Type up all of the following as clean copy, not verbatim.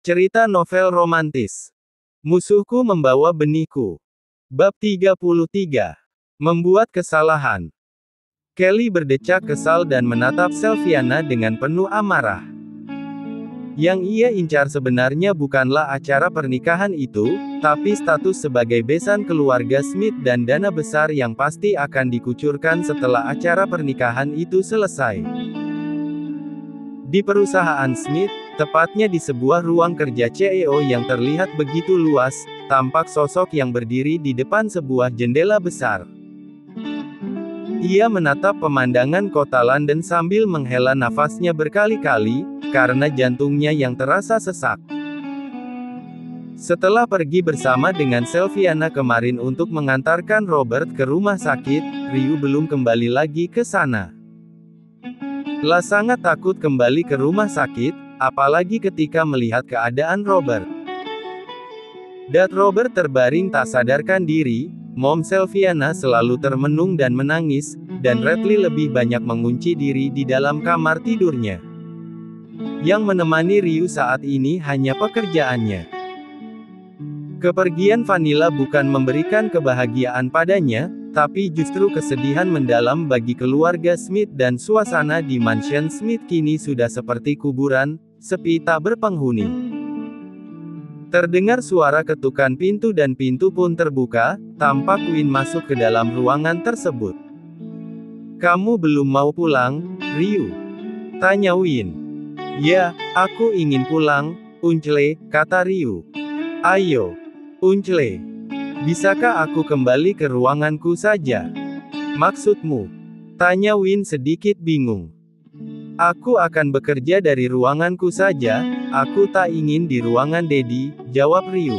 Cerita novel romantis. Musuhku membawa benihku. Bab 33. Membuat kesalahan. Kelly berdecak kesal dan menatap Sylviana dengan penuh amarah. Yang ia incar sebenarnya bukanlah acara pernikahan itu, tapi status sebagai besan keluarga Smith dan dana besar yang pasti akan dikucurkan setelah acara pernikahan itu selesai. Di perusahaan Smith, tepatnya di sebuah ruang kerja CEO yang terlihat begitu luas, tampak sosok yang berdiri di depan sebuah jendela besar. Ia menatap pemandangan kota London sambil menghela nafasnya berkali-kali, karena jantungnya yang terasa sesak. Setelah pergi bersama dengan Sylviana kemarin untuk mengantarkan Robert ke rumah sakit, Ryu belum kembali lagi ke sana. Lah sangat takut kembali ke rumah sakit, apalagi ketika melihat keadaan Robert. Robert terbaring tak sadarkan diri, Mom Sylviana selalu termenung dan menangis, dan Radley lebih banyak mengunci diri di dalam kamar tidurnya. Yang menemani Ryu saat ini hanya pekerjaannya. Kepergian Vanilla bukan memberikan kebahagiaan padanya, tapi justru kesedihan mendalam bagi keluarga Smith dan suasana di mansion Smith kini sudah seperti kuburan, sepi tak berpenghuni. Terdengar suara ketukan pintu dan pintu pun terbuka, tampak Win masuk ke dalam ruangan tersebut. "Kamu belum mau pulang, Ryu?" tanya Win. "Ya, aku ingin pulang, Uncle," kata Ryu. "Ayo, Uncle. Bisakah aku kembali ke ruanganku saja?" "Maksudmu?" tanya Win sedikit bingung. "Aku akan bekerja dari ruanganku saja, aku tak ingin di ruangan Daddy," jawab Ryu.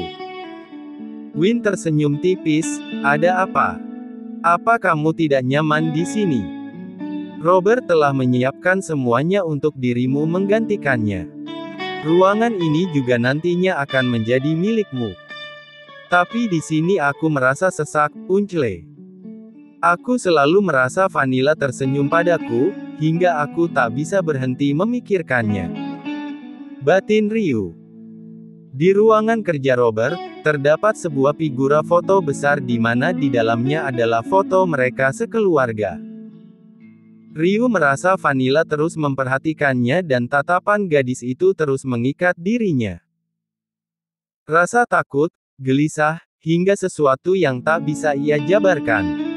Win tersenyum tipis. "Ada apa? Apa kamu tidak nyaman di sini? Robert telah menyiapkan semuanya untuk dirimu menggantikannya. Ruangan ini juga nantinya akan menjadi milikmu. Tapi di sini aku merasa sesak, Uncle. Aku selalu merasa Vanilla tersenyum padaku, hingga aku tak bisa berhenti memikirkannya," batin Ryu. Di ruangan kerja Robert, terdapat sebuah figura foto besar di mana di dalamnya adalah foto mereka sekeluarga. Ryu merasa Vanilla terus memperhatikannya dan tatapan gadis itu terus mengikat dirinya. Rasa takut, gelisah, hingga sesuatu yang tak bisa ia jabarkan.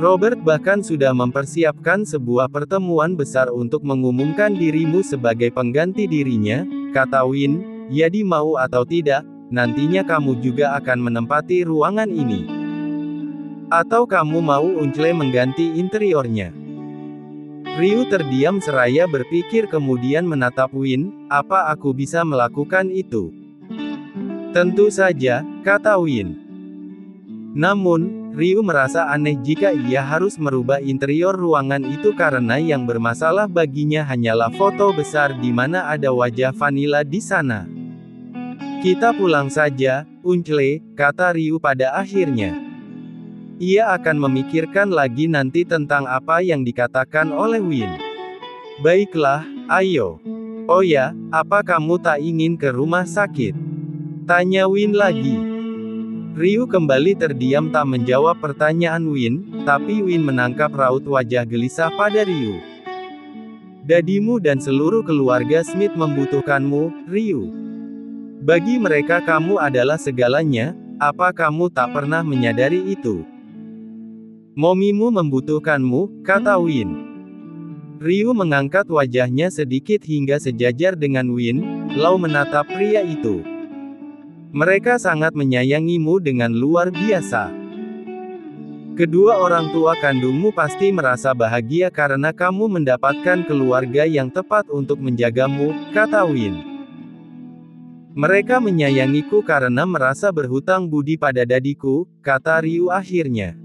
Robert bahkan sudah mempersiapkan sebuah pertemuan besar untuk mengumumkan dirimu sebagai pengganti dirinya, kata Win. "Jadi mau atau tidak, nantinya kamu juga akan menempati ruangan ini. Atau kamu mau Uncle mengganti interiornya?" Ryu terdiam seraya berpikir kemudian menatap Win. "Apa aku bisa melakukan itu?" "Tentu saja," kata Win. Namun, Ryu merasa aneh jika ia harus merubah interior ruangan itu karena yang bermasalah baginya hanyalah foto besar di mana ada wajah Vanilla di sana. "Kita pulang saja, Uncle," kata Ryu pada akhirnya. Ia akan memikirkan lagi nanti tentang apa yang dikatakan oleh Win. "Baiklah, ayo. Oh ya, apa kamu tak ingin ke rumah sakit?" tanya Win lagi. Ryu kembali terdiam tak menjawab pertanyaan Win, tapi Win menangkap raut wajah gelisah pada Ryu. "Dadimu dan seluruh keluarga Smith membutuhkanmu, Ryu. Bagi mereka kamu adalah segalanya, apa kamu tak pernah menyadari itu? Momimu membutuhkanmu," kata Win. Ryu mengangkat wajahnya sedikit hingga sejajar dengan Win, lalu menatap pria itu. "Mereka sangat menyayangimu dengan luar biasa. Kedua orang tua kandungmu pasti merasa bahagia karena kamu mendapatkan keluarga yang tepat untuk menjagamu," kata Win. "Mereka menyayangiku karena merasa berhutang budi pada dadiku," kata Ryu akhirnya.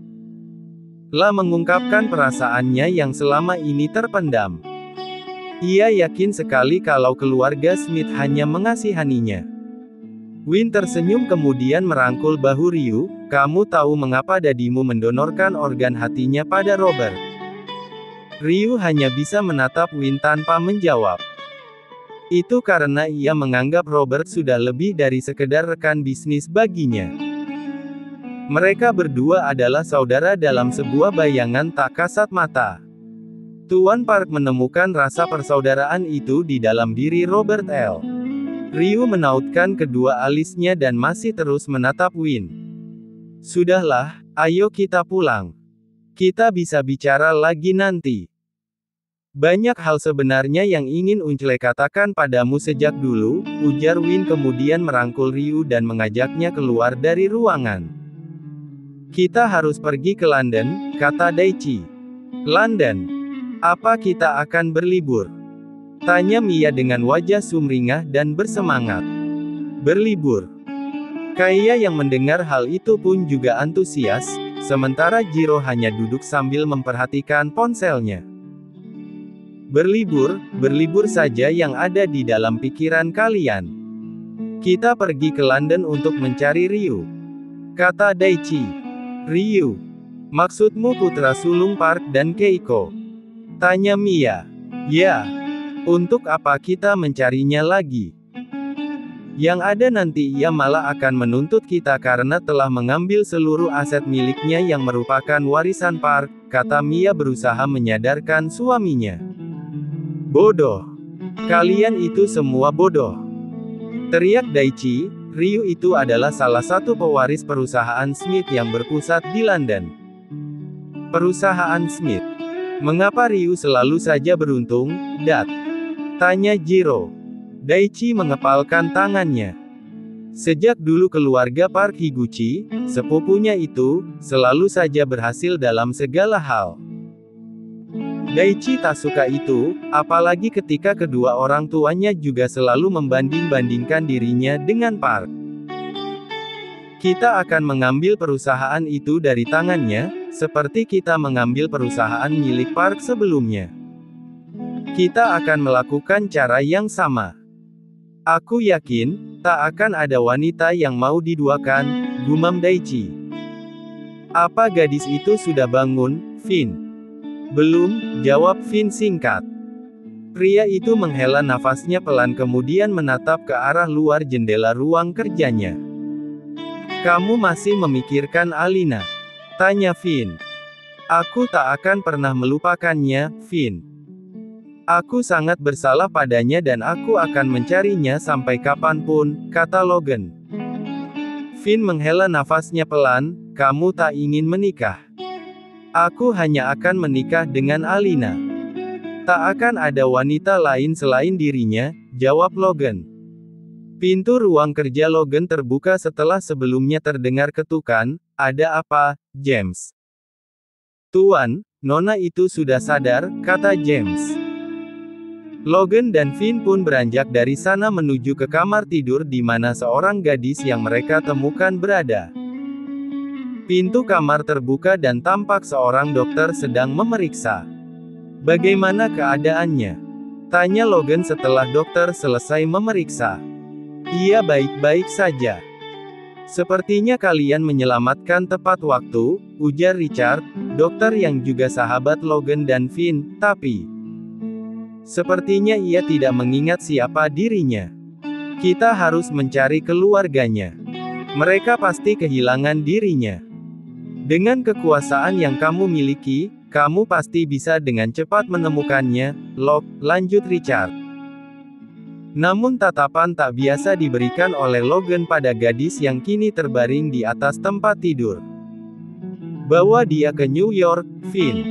Lah mengungkapkan perasaannya yang selama ini terpendam. Ia yakin sekali kalau keluarga Smith hanya mengasihaninya. Win tersenyum kemudian merangkul bahu Ryu. "Kamu tahu mengapa dadimu mendonorkan organ hatinya pada Robert?" Ryu hanya bisa menatap Win tanpa menjawab. Itu karena ia menganggap Robert sudah lebih dari sekedar rekan bisnis baginya. Mereka berdua adalah saudara dalam sebuah bayangan tak kasat mata. Tuan Park menemukan rasa persaudaraan itu di dalam diri Robert L. Ryu menautkan kedua alisnya dan masih terus menatap Win. Sudahlah, ayo kita pulang. Kita bisa bicara lagi nanti. Banyak hal sebenarnya yang ingin Unclek katakan padamu sejak dulu, ujar Win kemudian merangkul Ryu dan mengajaknya keluar dari ruangan. Kita harus pergi ke London, kata Daichi. London? Apa kita akan berlibur? Tanya Mia dengan wajah sumringah dan bersemangat. Berlibur. Kaya yang mendengar hal itu pun juga antusias, sementara Jiro hanya duduk sambil memperhatikan ponselnya. Berlibur saja yang ada di dalam pikiran kalian. Kita pergi ke London untuk mencari Ryu, kata Daichi. Ryu? Maksudmu putra sulung Park dan Keiko? Tanya Mia. Ya. Untuk apa kita mencarinya lagi? Yang ada nanti ia malah akan menuntut kita karena telah mengambil seluruh aset miliknya yang merupakan warisan Park, kata Mia berusaha menyadarkan suaminya. Bodoh. Kalian itu semua bodoh. Teriak Daichi. Ryu itu adalah salah satu pewaris perusahaan Smith yang berpusat di London. Perusahaan Smith. Mengapa Ryu selalu saja beruntung, Dad? Tanya Jiro. Daichi mengepalkan tangannya. Sejak dulu keluarga Park Higuchi, sepupunya itu, selalu saja berhasil dalam segala hal. Daichi tak suka itu, apalagi ketika kedua orang tuanya juga selalu membanding-bandingkan dirinya dengan Park. Kita akan mengambil perusahaan itu dari tangannya, seperti kita mengambil perusahaan milik Park sebelumnya. Kita akan melakukan cara yang sama. Aku yakin, tak akan ada wanita yang mau diduakan, gumam Daichi. Apa gadis itu sudah bangun, Vin? Belum, jawab Vin singkat. Pria itu menghela nafasnya pelan kemudian menatap ke arah luar jendela ruang kerjanya. Kamu masih memikirkan Alina? Tanya Vin. Aku tak akan pernah melupakannya, Vin. Aku sangat bersalah padanya dan aku akan mencarinya sampai kapanpun, kata Logan. Vin menghela nafasnya pelan, kamu tak ingin menikah. Aku hanya akan menikah dengan Alina. Tak akan ada wanita lain selain dirinya, jawab Logan. Pintu ruang kerja Logan terbuka setelah sebelumnya terdengar ketukan. Ada apa, James? Tuan, Nona itu sudah sadar, kata James. Logan dan Vin pun beranjak dari sana menuju ke kamar tidur di mana seorang gadis yang mereka temukan berada. Pintu kamar terbuka dan tampak seorang dokter sedang memeriksa. Bagaimana keadaannya? Tanya Logan setelah dokter selesai memeriksa. Ia baik-baik saja. Sepertinya kalian menyelamatkan tepat waktu, ujar Richard, dokter yang juga sahabat Logan dan Vin, tapi sepertinya ia tidak mengingat siapa dirinya. Kita harus mencari keluarganya. Mereka pasti kehilangan dirinya. Dengan kekuasaan yang kamu miliki, kamu pasti bisa dengan cepat menemukannya, Locke, lanjut Richard. Namun tatapan tak biasa diberikan oleh Logan pada gadis yang kini terbaring di atas tempat tidur. Bawa dia ke New York, Vin.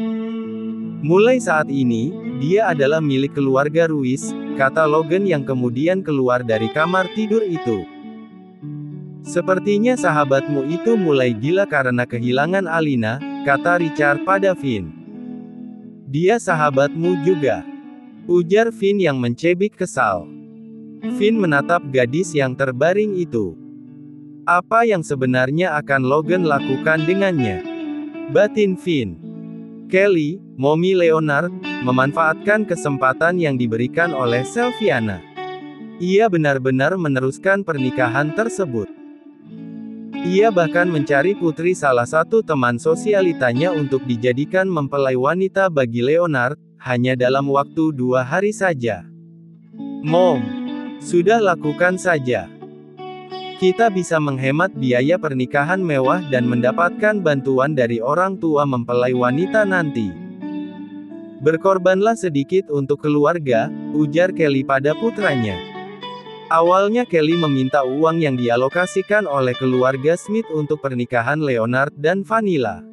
Mulai saat ini, dia adalah milik keluarga Ruiz, kata Logan yang kemudian keluar dari kamar tidur itu. Sepertinya sahabatmu itu mulai gila karena kehilangan Alina, kata Richard pada Vin. Dia sahabatmu juga, ujar Vin yang mencebik kesal. Vin menatap gadis yang terbaring itu. Apa yang sebenarnya akan Logan lakukan dengannya? Batin Vin. Kelly, Mommy Leonard, memanfaatkan kesempatan yang diberikan oleh Selviana. Ia benar-benar meneruskan pernikahan tersebut. Ia bahkan mencari putri salah satu teman sosialitanya untuk dijadikan mempelai wanita bagi Leonard, hanya dalam waktu 2 hari saja. Mom, sudah lakukan saja. Kita bisa menghemat biaya pernikahan mewah dan mendapatkan bantuan dari orang tua mempelai wanita nanti. Berkorbanlah sedikit untuk keluarga, ujar Kelly pada putranya. Awalnya Kelly meminta uang yang dialokasikan oleh keluarga Smith untuk pernikahan Leonard dan Vanilla.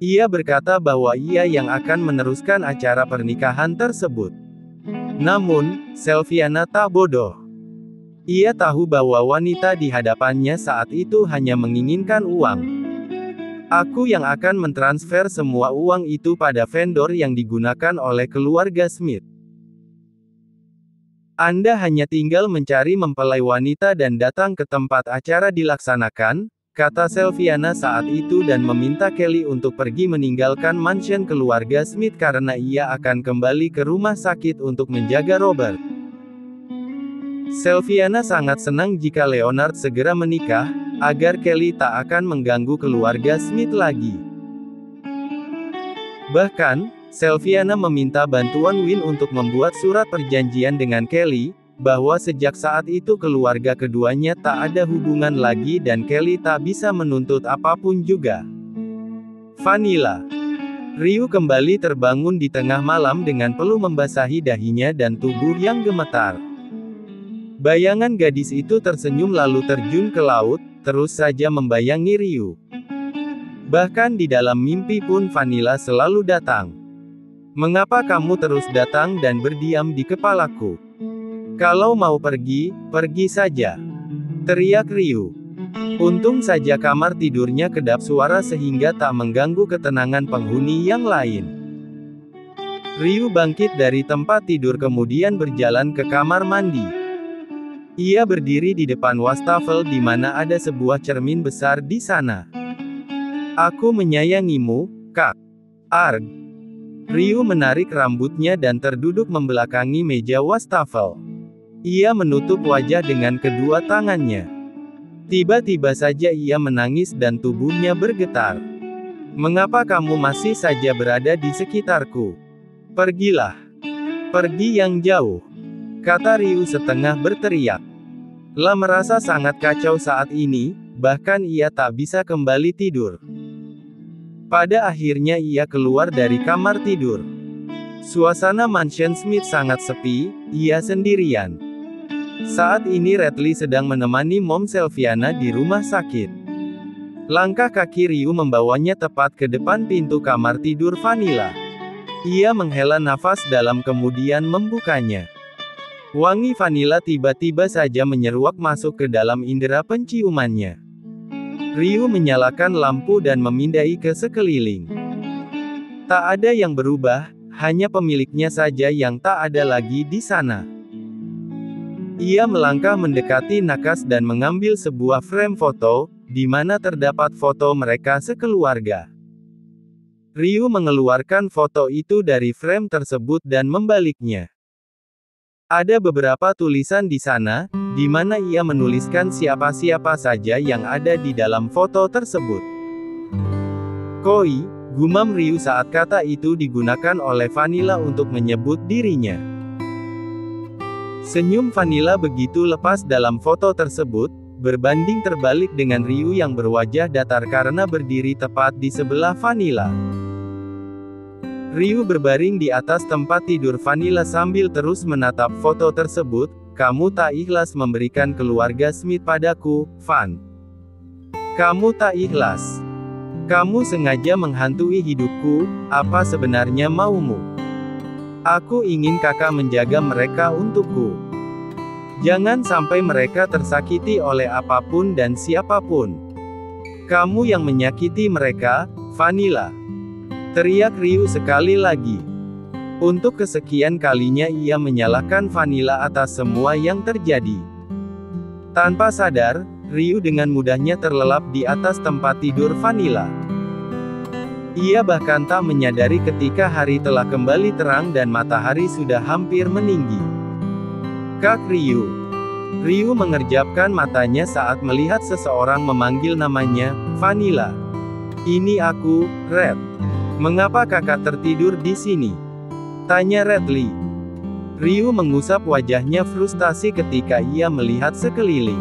Ia berkata bahwa ia yang akan meneruskan acara pernikahan tersebut. Namun, Sylviana tak bodoh. Ia tahu bahwa wanita di hadapannya saat itu hanya menginginkan uang. Aku yang akan mentransfer semua uang itu pada vendor yang digunakan oleh keluarga Smith. Anda hanya tinggal mencari mempelai wanita dan datang ke tempat acara dilaksanakan, kata Sylviana saat itu dan meminta Kelly untuk pergi meninggalkan mansion keluarga Smith karena ia akan kembali ke rumah sakit untuk menjaga Robert. Sylviana sangat senang jika Leonard segera menikah, agar Kelly tak akan mengganggu keluarga Smith lagi. Bahkan, Sylviana meminta bantuan Win untuk membuat surat perjanjian dengan Kelly, bahwa sejak saat itu keluarga keduanya tak ada hubungan lagi dan Kelly tak bisa menuntut apapun juga. Vanilla. Ryu kembali terbangun di tengah malam dengan peluh membasahi dahinya dan tubuh yang gemetar. Bayangan gadis itu tersenyum lalu terjun ke laut, terus saja membayangi Ryu. Bahkan di dalam mimpi pun Vanilla selalu datang. Mengapa kamu terus datang dan berdiam di kepalaku? Kalau mau pergi, pergi saja. Teriak Ryu. Untung saja kamar tidurnya kedap suara sehingga tak mengganggu ketenangan penghuni yang lain. Ryu bangkit dari tempat tidur kemudian berjalan ke kamar mandi. Ia berdiri di depan wastafel di mana ada sebuah cermin besar di sana. Aku menyayangimu, Kak. Arg. Ryu menarik rambutnya dan terduduk membelakangi meja wastafel. Ia menutup wajah dengan kedua tangannya. Tiba-tiba saja ia menangis dan tubuhnya bergetar. Mengapa kamu masih saja berada di sekitarku? Pergilah. Pergi yang jauh. Kata Ryu setengah berteriak. La merasa sangat kacau saat ini, bahkan ia tak bisa kembali tidur. Pada akhirnya ia keluar dari kamar tidur. Suasana mansion Smith sangat sepi, ia sendirian. Saat ini Radley sedang menemani Mom Sylviana di rumah sakit. Langkah kaki Ryu membawanya tepat ke depan pintu kamar tidur Vanilla. Ia menghela nafas dalam kemudian membukanya. Wangi Vanilla tiba-tiba saja menyeruak masuk ke dalam indera penciumannya. Ryu menyalakan lampu dan memindai ke sekeliling. Tak ada yang berubah, hanya pemiliknya saja yang tak ada lagi di sana. Ia melangkah mendekati nakas dan mengambil sebuah frame foto, di mana terdapat foto mereka sekeluarga. Ryu mengeluarkan foto itu dari frame tersebut dan membaliknya. Ada beberapa tulisan di sana, di mana ia menuliskan siapa-siapa saja yang ada di dalam foto tersebut. Koi, gumam Ryu saat kata itu digunakan oleh Vanilla untuk menyebut dirinya. Senyum Vanilla begitu lepas dalam foto tersebut, berbanding terbalik dengan Ryu yang berwajah datar karena berdiri tepat di sebelah Vanilla. Ryu berbaring di atas tempat tidur Vanilla sambil terus menatap foto tersebut. Kamu tak ikhlas memberikan keluarga Smith padaku, Van. Kamu tak ikhlas. Kamu sengaja menghantui hidupku, apa sebenarnya maumu? Aku ingin kakak menjaga mereka untukku. Jangan sampai mereka tersakiti oleh apapun dan siapapun. Kamu yang menyakiti mereka, Vanilla. Teriak Ryu sekali lagi. Untuk kesekian kalinya ia menyalahkan Vanilla atas semua yang terjadi. Tanpa sadar, Ryu dengan mudahnya terlelap di atas tempat tidur Vanilla. Ia bahkan tak menyadari ketika hari telah kembali terang dan matahari sudah hampir meninggi. Kak Ryu. Ryu mengerjapkan matanya saat melihat seseorang memanggil namanya, Vanilla. Ini aku, Red. Mengapa kakak tertidur di sini? Tanya Radley. Ryu mengusap wajahnya frustasi ketika ia melihat sekeliling.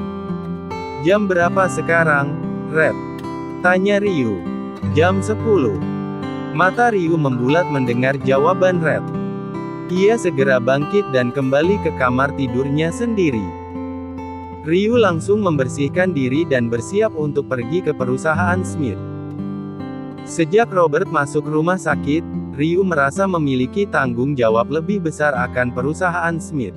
Jam berapa sekarang, Red? Tanya Ryu. Jam 10. Mata Ryu membulat mendengar jawaban Red. Ia segera bangkit dan kembali ke kamar tidurnya sendiri. Ryu langsung membersihkan diri dan bersiap untuk pergi ke perusahaan Smith. Sejak Robert masuk rumah sakit, Ryu merasa memiliki tanggung jawab lebih besar akan perusahaan Smith.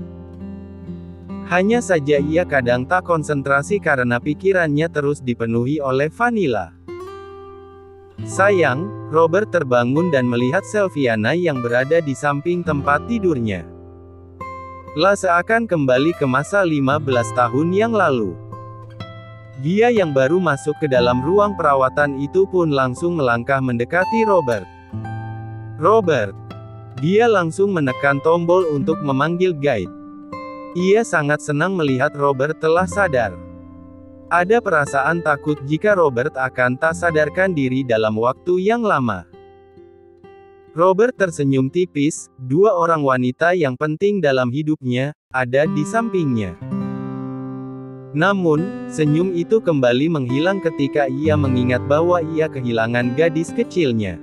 Hanya saja ia kadang tak konsentrasi karena pikirannya terus dipenuhi oleh Vanilla. Sayang, Robert terbangun dan melihat Sylviana yang berada di samping tempat tidurnya. Seakan kembali ke masa 15 tahun yang lalu. Dia yang baru masuk ke dalam ruang perawatan itu pun langsung melangkah mendekati Robert. Robert. Dia langsung menekan tombol untuk memanggil guide. Ia sangat senang melihat Robert telah sadar. Ada perasaan takut jika Robert akan tak sadarkan diri dalam waktu yang lama. Robert tersenyum tipis, dua orang wanita yang penting dalam hidupnya, ada di sampingnya. Namun, senyum itu kembali menghilang ketika ia mengingat bahwa ia kehilangan gadis kecilnya.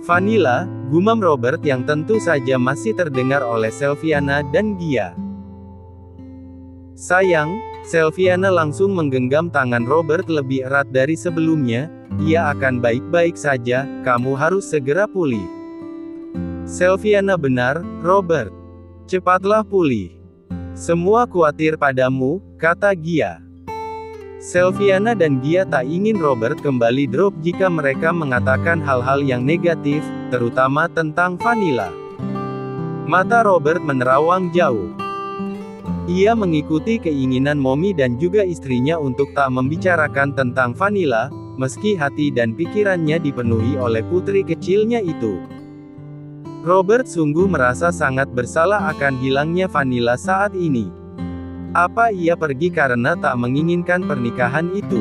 Vanilla, gumam Robert yang tentu saja masih terdengar oleh Sylviana dan Gia. Sayang, Sylviana langsung menggenggam tangan Robert lebih erat dari sebelumnya. Ia akan baik-baik saja, kamu harus segera pulih. Sylviana benar, Robert. Cepatlah pulih. Semua khawatir padamu, kata Gia. Sylviana dan Gia tak ingin Robert kembali drop jika mereka mengatakan hal-hal yang negatif, terutama tentang Vanilla. Mata Robert menerawang jauh. Ia mengikuti keinginan Mommy dan juga istrinya untuk tak membicarakan tentang Vanilla, meski hati dan pikirannya dipenuhi oleh putri kecilnya itu. Robert sungguh merasa sangat bersalah akan hilangnya Vanilla saat ini. Apa ia pergi karena tak menginginkan pernikahan itu?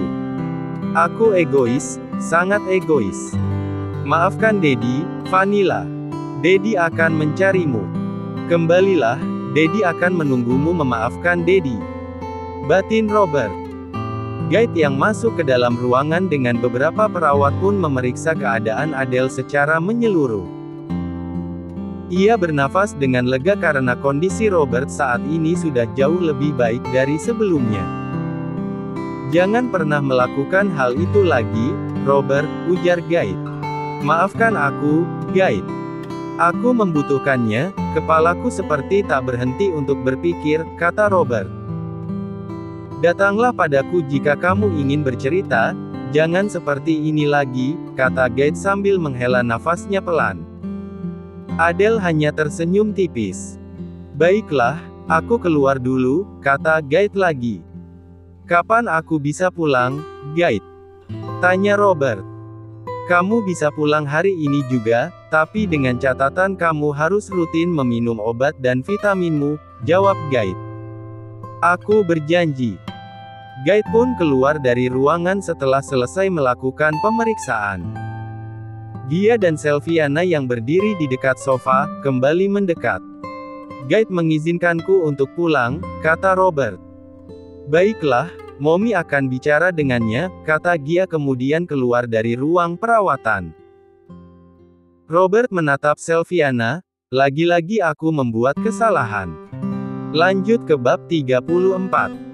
Aku egois, sangat egois. Maafkan Daddy, Vanilla. Daddy akan mencarimu. Kembalilah, Daddy akan menunggumu. Memaafkan Daddy. Batin Robert. Guide yang masuk ke dalam ruangan dengan beberapa perawat pun memeriksa keadaan Adele secara menyeluruh. Ia bernafas dengan lega karena kondisi Robert saat ini sudah jauh lebih baik dari sebelumnya. Jangan pernah melakukan hal itu lagi, Robert, ujar Guide. Maafkan aku, Guide. Aku membutuhkannya, kepalaku seperti tak berhenti untuk berpikir, kata Robert. Datanglah padaku jika kamu ingin bercerita, jangan seperti ini lagi, kata Guide sambil menghela nafasnya pelan. Adele hanya tersenyum tipis. Baiklah, aku keluar dulu, kata Guide lagi. Kapan aku bisa pulang, Guide? Tanya Robert. Kamu bisa pulang hari ini juga, tapi dengan catatan kamu harus rutin meminum obat dan vitaminmu, jawab Guide. Aku berjanji. Guide pun keluar dari ruangan setelah selesai melakukan pemeriksaan. Gia dan Sylviana yang berdiri di dekat sofa, kembali mendekat. Guide mengizinkanku untuk pulang, kata Robert. Baiklah, Mommy akan bicara dengannya, kata Gia kemudian keluar dari ruang perawatan. Robert menatap Sylviana, lagi-lagi aku membuat kesalahan. Lanjut ke bab 34.